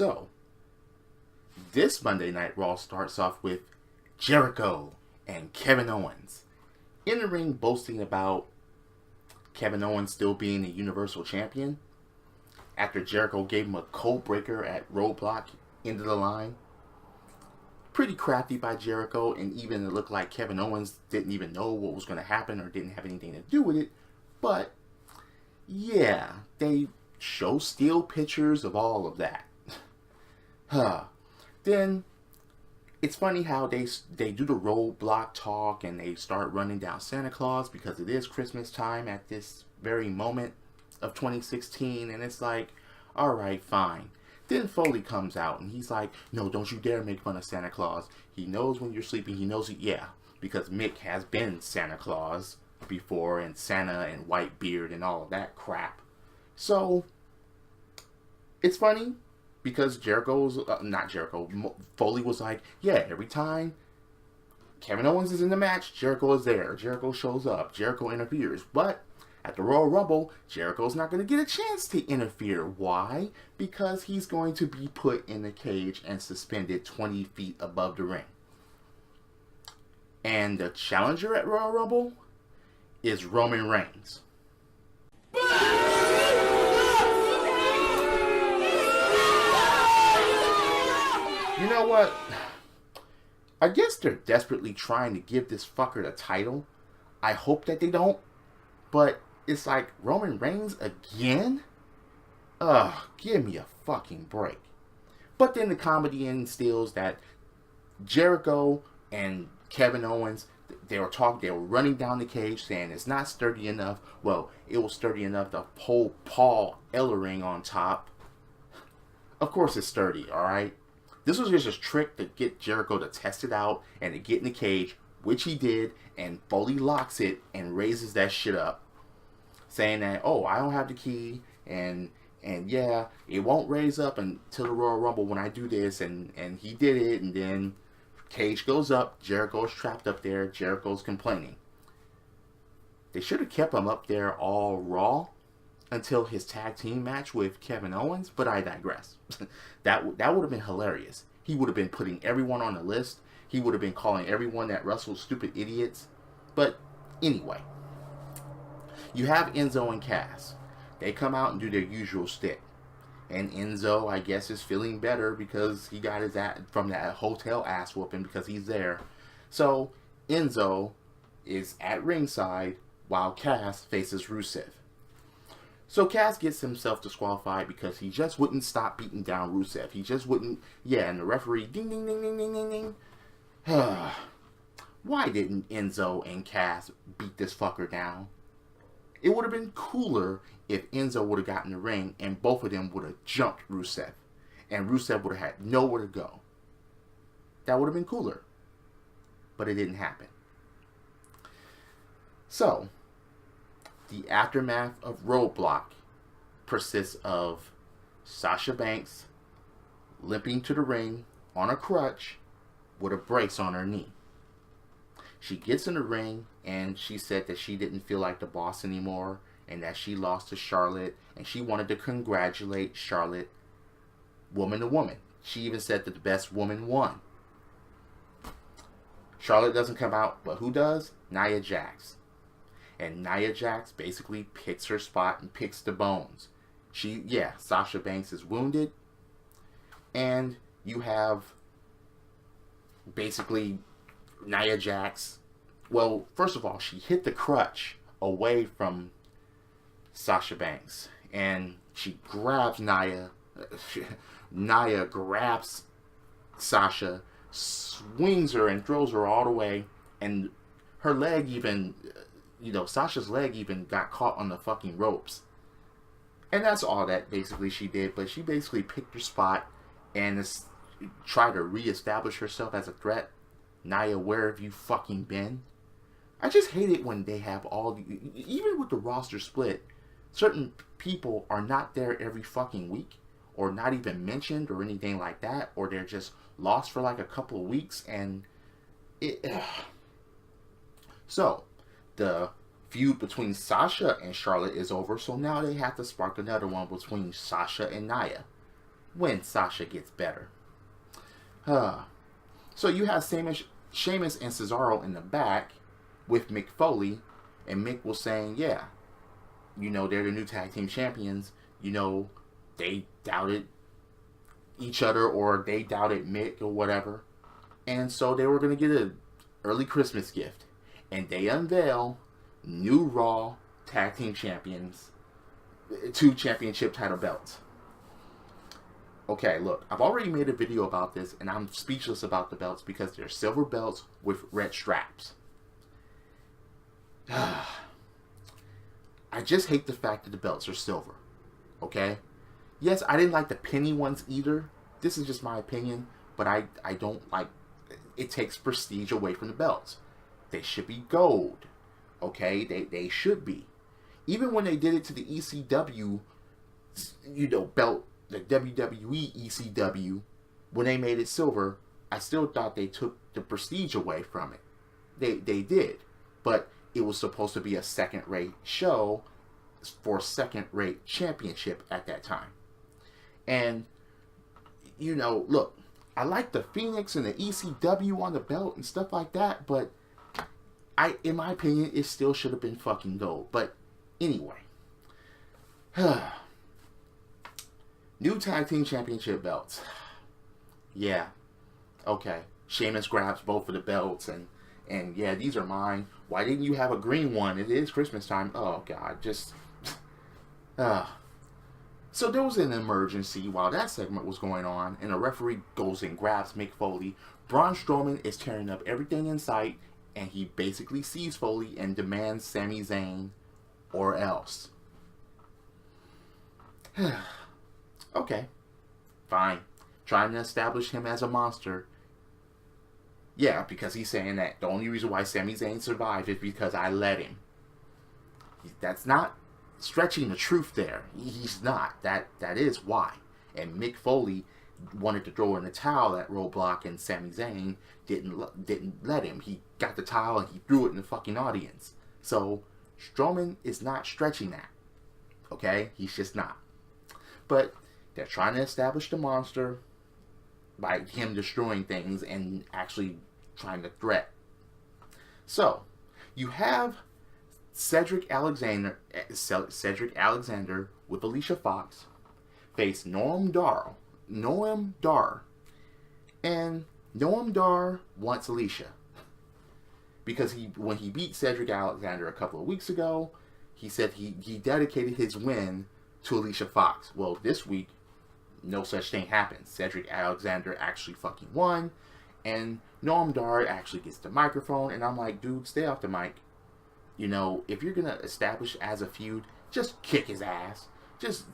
So, this Monday Night Raw starts off with Jericho and Kevin Owens in the ring boasting about Kevin Owens still being the Universal Champion after Jericho gave him a code breaker at Roadblock into the line. Pretty crafty by Jericho, and even it looked like Kevin Owens didn't even know what was going to happen or didn't have anything to do with it. But, yeah, they show still pictures of all of that. Then, it's funny how they do the Roadblock talk and they start running down Santa Claus because it is Christmas time at this very moment of 2016, and it's like, alright, fine. Then Foley comes out and he's like, no, don't you dare make fun of Santa Claus. He knows when you're sleeping. He knows, yeah, because Mick has been Santa Claus before, and Santa and white beard and all of that crap. So, it's funny because Foley was like, yeah, every time Kevin Owens is in the match, Jericho is there. Jericho shows up. Jericho interferes. But at the Royal Rumble, Jericho's not going to get a chance to interfere. Why? Because he's going to be put in the cage and suspended 20 feet above the ring. And the challenger at Royal Rumble is Roman Reigns. You know what? I guess they're desperately trying to give this fucker the title. I hope that they don't. But it's like, Roman Reigns again? Ugh, give me a fucking break. But then the comedy instills that Jericho and Kevin Owens, they were running down the cage saying it's not sturdy enough. Well, it was sturdy enough to hold Paul Ellering on top. Of course it's sturdy, alright? This was just a trick to get Jericho to test it out and to get in the cage, which he did, and Foley locks it and raises that shit up, saying that, oh, I don't have the key, and yeah, it won't raise up until the Royal Rumble when I do this, and he did it, and then cage goes up, Jericho's trapped up there, Jericho's complaining. They should have kept him up there all Raw until his tag team match with Kevin Owens, but I digress. That would have been hilarious. He would have been putting everyone on the list. He would have been calling everyone that wrestled stupid idiots. But anyway, you have Enzo and Cass. They come out and do their usual stick. And Enzo, I guess, is feeling better because he got his ass from that hotel ass whooping because he's there. So Enzo is at ringside while Cass faces Rusev. So Cass gets himself disqualified because he just wouldn't stop beating down Rusev. He just wouldn't, and the referee, ding, ding, ding, ding, ding, ding, ding. Why didn't Enzo and Cass beat this fucker down? It would have been cooler if Enzo would have gotten in the ring and both of them would have jumped Rusev. And Rusev would have had nowhere to go. That would have been cooler. But it didn't happen. So, the aftermath of Roadblock persists of Sasha Banks limping to the ring on a crutch with a brace on her knee. She gets in the ring and she said that she didn't feel like the boss anymore and that she lost to Charlotte, and she wanted to congratulate Charlotte woman to woman. She even said that the best woman won. Charlotte doesn't come out, but who does? Nia Jax. And Nia Jax basically picks her spot and picks the bones. Sasha Banks is wounded. And you have basically Nia Jax. Well, first of all, she hit the crutch away from Sasha Banks. And she grabs Nia. Nia grabs Sasha, swings her and throws her all the way. And her leg even... Sasha's leg even got caught on the fucking ropes. And that's all that basically she did. But she basically picked her spot and tried to reestablish herself as a threat. Nia, where have you fucking been? I just hate it when they have even with the roster split, certain people are not there every fucking week, or not even mentioned or anything like that, or they're just lost for like a couple of weeks, and So, the feud between Sasha and Charlotte is over, so now they have to spark another one between Sasha and Nia. when Sasha gets better. So you have Sheamus and Cesaro in the back with Mick Foley, and Mick was saying, yeah, they're the new tag team champions. They doubted each other, or they doubted Mick, or whatever. And so they were going to get an early Christmas gift. And they unveil new Raw tag team champions, 2 championship title belts. Okay, look, I've already made a video about this, and I'm speechless about the belts because they're silver belts with red straps. I just hate the fact that the belts are silver. Okay? Yes, I didn't like the penny ones either. This is just my opinion, but I don't like... It takes prestige away from the belts. They should be gold. Okay? They should be. Even when they did it to the ECW, belt, the WWE ECW, when they made it silver, I still thought they took the prestige away from it. They did. But it was supposed to be a second-rate show for a second-rate championship at that time. And, look, I like the Phoenix and the ECW on the belt and stuff like that, but in my opinion, it still should have been fucking gold. But anyway. New tag team championship belts. Yeah. Okay. Sheamus grabs both of the belts and yeah, these are mine. Why didn't you have a green one? It is Christmas time. Oh God, just So there was an emergency while that segment was going on, and a referee goes and grabs Mick Foley. Braun Strowman is tearing up everything in sight, and he basically sees Foley and demands Sami Zayn or else. Okay, fine. Trying to establish him as a monster. Yeah, because he's saying that the only reason why Sami Zayn survived is because I let him. That's not stretching the truth there. He's not. That is why. And Mick Foley wanted to throw in the towel at Roadblock, and Sami Zayn didn't let him. He got the towel and he threw it in the fucking audience. So Strowman is not stretching that. Okay? He's just not. But they're trying to establish the monster by him destroying things and actually trying to threat. So, you have Cedric Alexander with Alicia Fox face Noam Dar. And Noam Dar wants Alicia. Because when he beat Cedric Alexander a couple of weeks ago, he said he dedicated his win to Alicia Fox. Well, this week, no such thing happened. Cedric Alexander actually fucking won, and Noam Dar actually gets the microphone, and I'm like, dude, stay off the mic. If you're gonna establish as a feud, just kick his ass. Just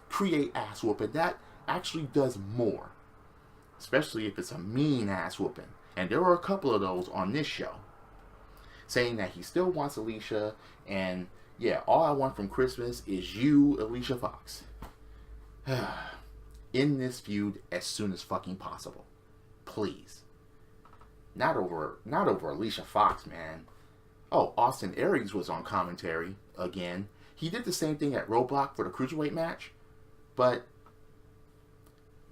create ass whooping. That actually does more. Especially if it's a mean ass whooping. And there were a couple of those on this show. Saying that he still wants Alicia, and yeah, all I want from Christmas is you, Alicia Fox. In this feud as soon as fucking possible. Please. Not over Alicia Fox, man. Oh, Austin Aries was on commentary again. He did the same thing at Roadblock for the Cruiserweight match. But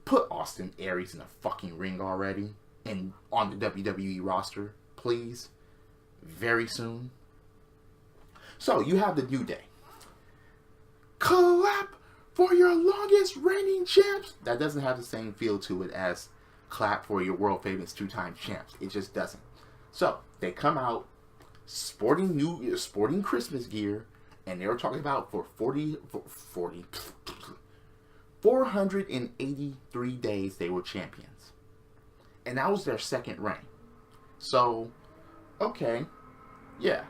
put Austin Aries in the fucking ring already. And on the WWE roster, please. Very soon. So, you have the New Day. Clap for your longest reigning champs. That doesn't have the same feel to it as clap for your world famous 2-time champs. It just doesn't. So, they come out sporting Christmas gear, and they were talking about for 483 days they were champions. And that was their second reign. So, okay. Yeah.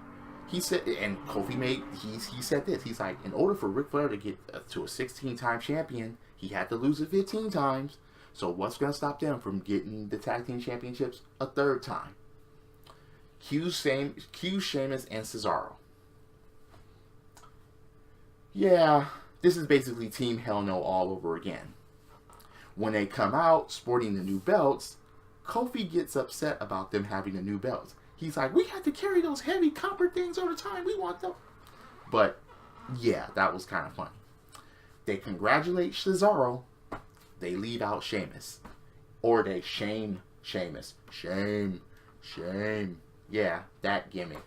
He said, and Kofi he said this. He's like, in order for Ric Flair to get to a 16-time champion, he had to lose it 15 times. So what's going to stop them from getting the tag team championships a third time? Cue Sheamus and Cesaro. Yeah, this is basically Team Hell No all over again. When they come out sporting the new belts, Kofi gets upset about them having the new belts. He's like, we had to carry those heavy copper things all the time. We want them. But, yeah, that was kind of funny. They congratulate Cesaro they leave out Sheamus. Or they shame Sheamus. Shame. Yeah, that gimmick.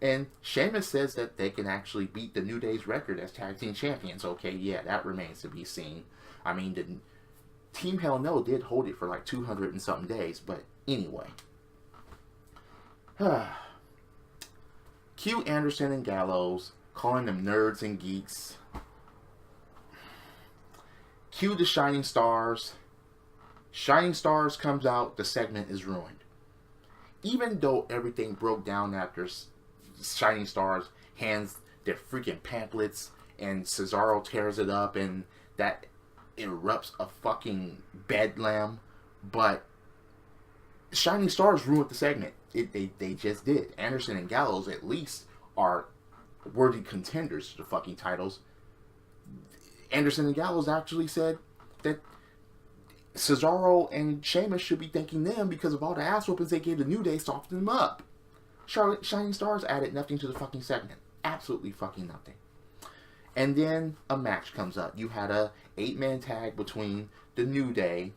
And Sheamus says that they can actually beat the New Day's record as tag team champions. Okay, yeah, that remains to be seen. I mean, the Team Hell No did hold it for like 200 and something days, but anyway. Q Anderson and Gallows, calling them nerds and geeks. Q the Shining Stars. Shining Stars comes out, the segment is ruined. Even though everything broke down after Shining Stars hands their freaking pamphlets and Cesaro tears it up and that erupts a fucking bedlam, but Shining Stars ruined the segment. They just did. Anderson and Gallows at least are worthy contenders to the fucking titles. Anderson and Gallows actually said that Cesaro and Sheamus should be thanking them because of all the ass whoopings they gave the New Day, softening them up. Shining Stars added nothing to the fucking segment. Absolutely fucking nothing. And then a match comes up. You had a 8-man tag between the New Day,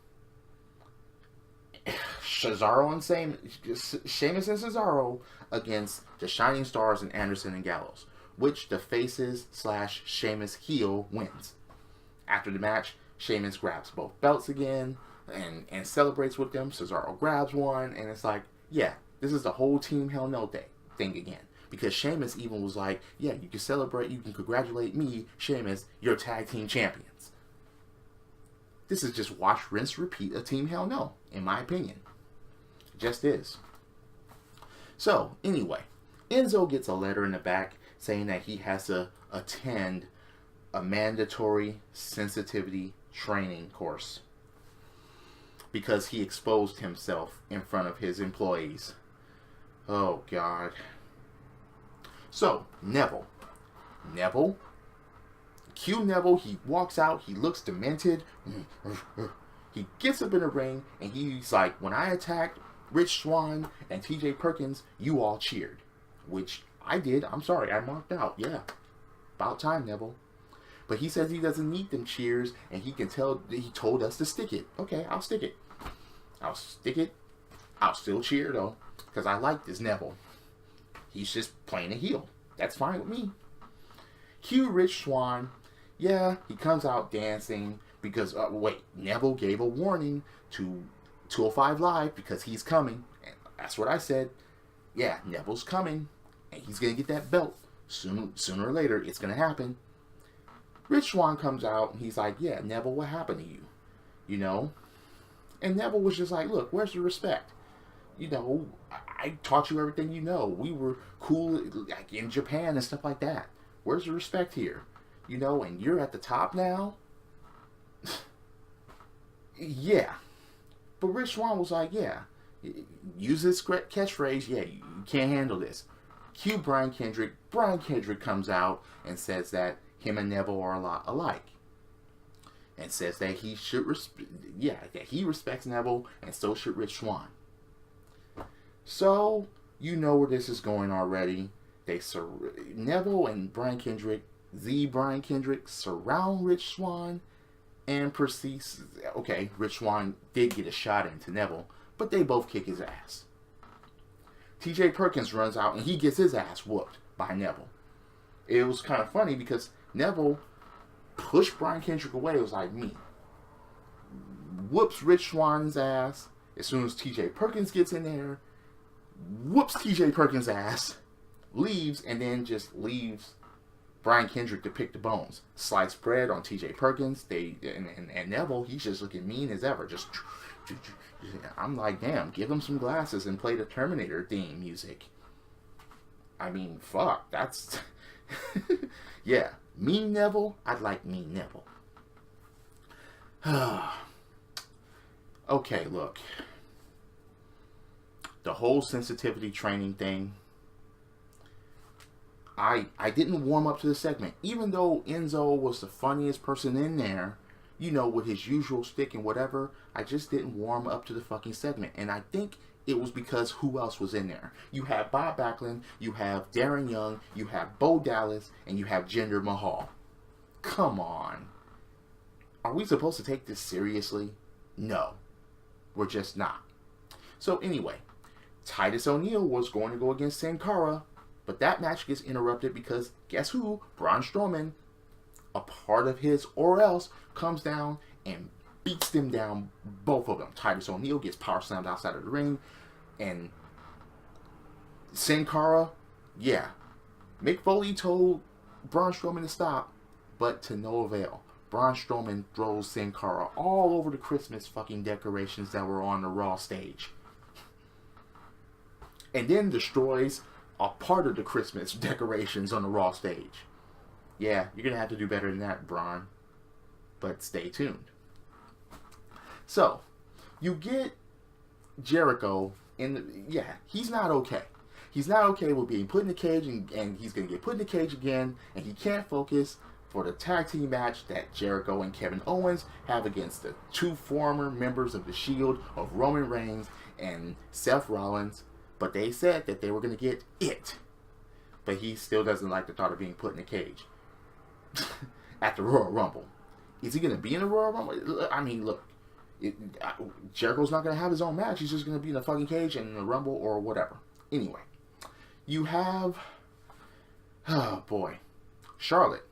Cesaro and Sheamus and Cesaro against the Shining Stars and Anderson and Gallows, which the faces / Sheamus heel wins. After the match, Sheamus grabs both belts again and celebrates with them. Cesaro grabs one, and it's like, yeah, this is the whole Team Hell No thing again. Because Sheamus even was like, yeah, you can celebrate, you can congratulate me, Sheamus, you're tag team champions. This is just wash, rinse, repeat of Team Hell No, in my opinion. It just is. So, anyway, Enzo gets a letter in the back saying that he has to attend a mandatory sensitivity training course because he exposed himself in front of his employees. Oh, God. So, Neville, Q Neville, he walks out, he looks demented, he gets up in the ring, and he's like, when I attacked Rich Swann and TJ Perkins, you all cheered. Which I did, I'm sorry, I marked out, yeah. About time, Neville. But he says he doesn't need them cheers, and he can tell, he told us to stick it. Okay, I'll stick it. I'll stick it. I'll still cheer, though, because I like this Neville. He's just playing a heel. That's fine with me. Cue Rich Swann. Yeah, he comes out dancing because, wait, Neville gave a warning to 205 Live because he's coming. And that's what I said. Yeah, Neville's coming. And he's going to get that belt. Sooner or later, it's going to happen. Rich Swann comes out and he's like, yeah, Neville, what happened to you? You know? And Neville was just like, look, where's the respect? You know, I taught you everything you know. We were cool like in Japan and stuff like that. Where's the respect here? You know, and you're at the top now? Yeah. But Rich Swann was like, yeah, use this catchphrase. Yeah, you can't handle this. Cue Brian Kendrick. Brian Kendrick comes out and says that him and Neville are a lot alike. And says that he should that he respects Neville and so should Rich Swann. So, you know where this is going already. Neville and Brian Kendrick, Brian Kendrick, surround Rich Swann and proceed. Okay, Rich Swann did get a shot into Neville, but they both kick his ass. TJ Perkins runs out and he gets his ass whooped by Neville. It was kind of funny because Neville pushed Brian Kendrick away. It was like me. Whoops Rich Swann's ass. As soon as TJ Perkins gets in there, whoops TJ Perkins' ass, leaves, and then just leaves Brian Kendrick to pick the bones. Slice bread on TJ Perkins. And Neville, he's just looking mean as ever. Just, I'm like, damn, give him some glasses and play the Terminator theme music. I mean, fuck, that's... yeah, mean Neville, I'd like mean Neville. Okay, look. The whole sensitivity training thing, I didn't warm up to the segment. Even though Enzo was the funniest person in there, you know, with his usual stick and whatever, I just didn't warm up to the fucking segment. And I think it was because who else was in there? You have Bob Backlund, you have Darren Young, you have Bo Dallas, and you have Jinder Mahal. Come on. Are we supposed to take this seriously? No, we're just not. So anyway, Titus O'Neil was going to go against Sin Cara, but that match gets interrupted because guess who? Braun Strowman, a part of his or else, comes down and beats them down, both of them. Titus O'Neil gets power slammed outside of the ring, and Sin Cara, yeah, Mick Foley told Braun Strowman to stop, but to no avail. Braun Strowman throws Sin Cara all over the Christmas fucking decorations that were on the Raw stage. And then destroys a part of the Christmas decorations on the Raw stage. Yeah, you're going to have to do better than that, Braun. But stay tuned. So, you get Jericho, and yeah, he's not okay. He's not okay with being put in the cage, and he's going to get put in the cage again, and he can't focus for the tag team match that Jericho and Kevin Owens have against the two former members of the Shield of Roman Reigns and Seth Rollins. But they said that they were going to get it. But he still doesn't like the thought of being put in a cage at the Royal Rumble. Is he going to be in the Royal Rumble? I mean, look, Jericho's not going to have his own match. He's just going to be in a fucking cage and in the Rumble or whatever. Anyway, you have, oh boy, Charlotte.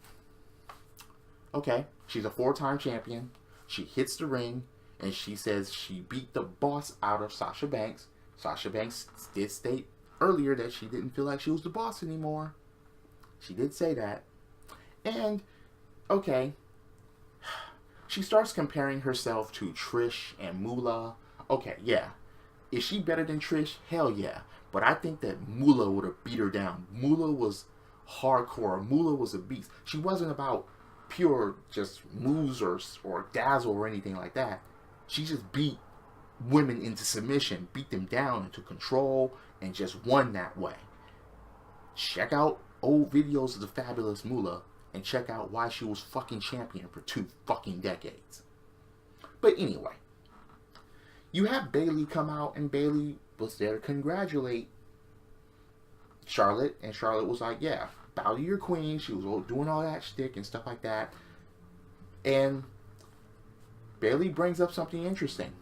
Okay, she's a 4-time champion. She hits the ring and she says she beat the boss out of Sasha Banks. Sasha Banks did state earlier that she didn't feel like she was the boss anymore. She did say that. And, okay, she starts comparing herself to Trish and Moolah. Okay, yeah. Is she better than Trish? Hell yeah. But I think that Moolah would have beat her down. Moolah was hardcore. Moolah was a beast. She wasn't about pure just moves or dazzle or anything like that. She just beat women into submission, beat them down into control, and just won that way. Check out old videos of the fabulous Moolah and check out why she was fucking champion for 2 fucking decades. But anyway, you have Bayley come out, and Bayley was there to congratulate Charlotte, and Charlotte was like, yeah, bow to your queen. She was doing all that shtick and stuff like that. And Bayley brings up something interesting,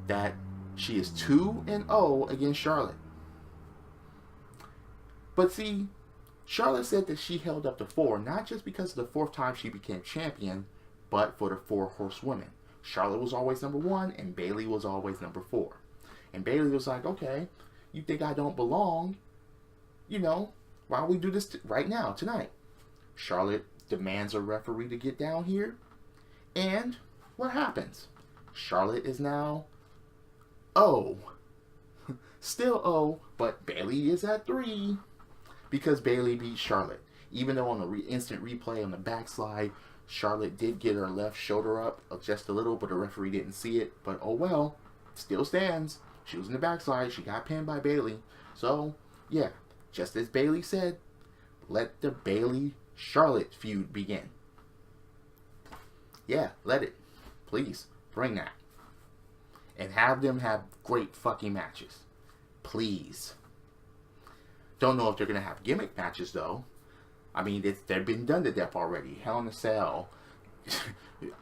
that she is 2-0 against Charlotte. But see, Charlotte said that she held up to 4, not just because of the 4th time she became champion, but for the 4 horsewomen. Charlotte was always number 1, and Bayley was always number 4. And Bayley was like, okay, you think I don't belong? You know, why don't we do this right now, tonight? Charlotte demands a referee to get down here. And what happens? Charlotte is now O. Still O, but Bayley is at 3. Because Bayley beat Charlotte. Even though on the instant replay on the backslide, Charlotte did get her left shoulder up just a little, but the referee didn't see it. But oh well, still stands. She was in the backslide. She got pinned by Bayley. So, yeah, just as Bayley said, let the Bayley-Charlotte feud begin. Yeah, let it. Please, bring that. And have them have great fucking matches. Please. Don't know if they're going to have gimmick matches, though. I mean, they've been done to death already. Hell in a Cell.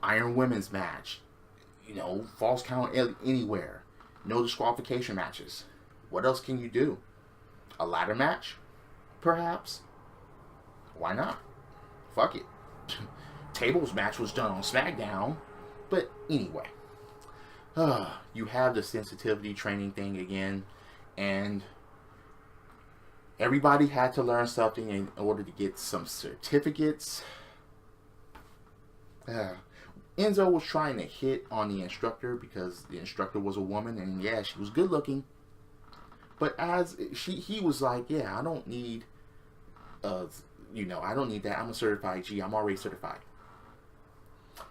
Iron Women's match. You know, Falls Count Anywhere. No disqualification matches. What else can you do? A ladder match? Perhaps? Why not? Fuck it. Tables match was done on SmackDown. But anyway. You have the sensitivity training thing again. And everybody had to learn something in order to get some certificates. Enzo was trying to hit on the instructor because the instructor was a woman, and yeah, she was good looking. But he was like, yeah, I don't need, I don't need that. I'm a certified G. I'm already certified.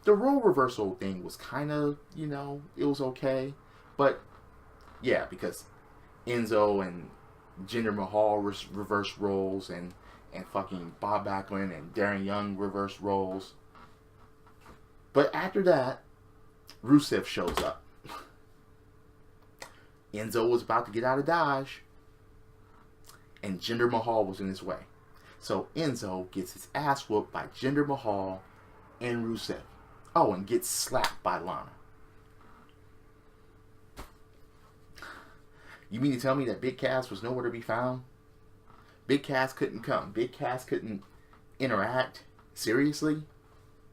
The role reversal thing was kind of, it was okay. But yeah, because Enzo and Jinder Mahal reverse roles, and fucking Bob Backlund and Darren Young reverse roles. But after that, Rusev shows up. Enzo was about to get out of Dodge, and Jinder Mahal was in his way. So Enzo gets his ass whooped by Jinder Mahal and Rusev. Oh, and gets slapped by Lana. You mean to tell me that Big Cass was nowhere to be found? Big Cass couldn't come. Big Cass couldn't interact? Seriously?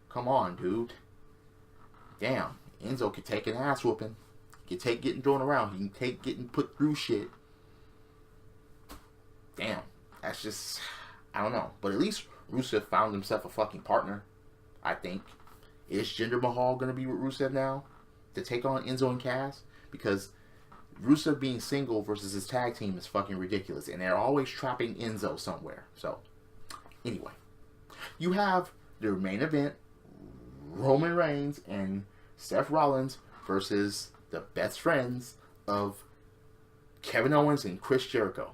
Come on, dude. Damn. Enzo could take an ass whooping. He can take getting thrown around. He can take getting put through shit. Damn. That's just... I don't know. But at least Rusev found himself a fucking partner. I think. Is Jinder Mahal going to be with Rusev now? To take on Enzo and Cass? Because Rusev being single versus his tag team is fucking ridiculous. And they're always trapping Enzo somewhere. So, anyway. You have the main event. Roman Reigns and Seth Rollins versus the best friends of Kevin Owens and Chris Jericho.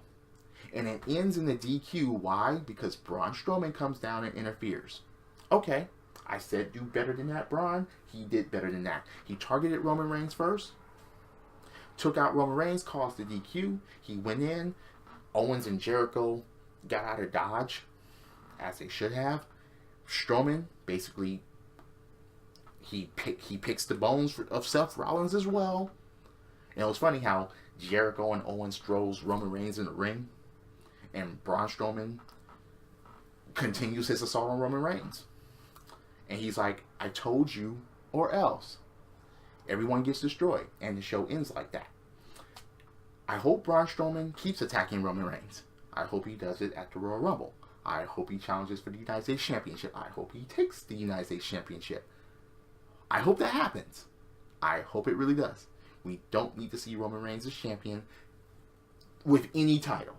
And it ends in the DQ. Why? Because Braun Strowman comes down and interferes. Okay. I said do better than that, Braun. He did better than that. He targeted Roman Reigns first. Took out Roman Reigns, caused the DQ. He went in. Owens and Jericho got out of Dodge, as they should have. Strowman, basically, he picks the bones of Seth Rollins as well. And it was funny how Jericho and Owens throws Roman Reigns in the ring. And Braun Strowman continues his assault on Roman Reigns. And he's like, I told you, or else. Everyone gets destroyed. And the show ends like that. I hope Braun Strowman keeps attacking Roman Reigns. I hope he does it at the Royal Rumble. I hope he challenges for the United States Championship. I hope he takes the United States Championship. I hope that happens. I hope it really does. We don't need to see Roman Reigns as champion with any title.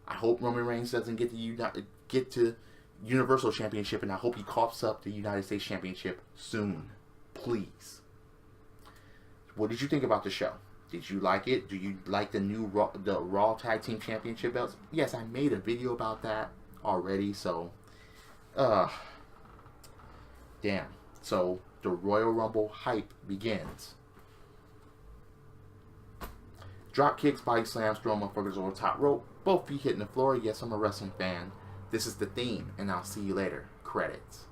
I hope Roman Reigns doesn't get to Universal Championship, and I hope he coughs up the United States Championship soon. Please. What did you think about the show? Did you like it? Do you like the new Raw Tag Team Championship belts? Yes, I made a video about that already, so damn. So the Royal Rumble hype begins. Drop kicks, body slams, throw motherfuckers over the top rope. Both feet hitting the floor. Yes, I'm a wrestling fan. This is the theme, and I'll see you later. Credits.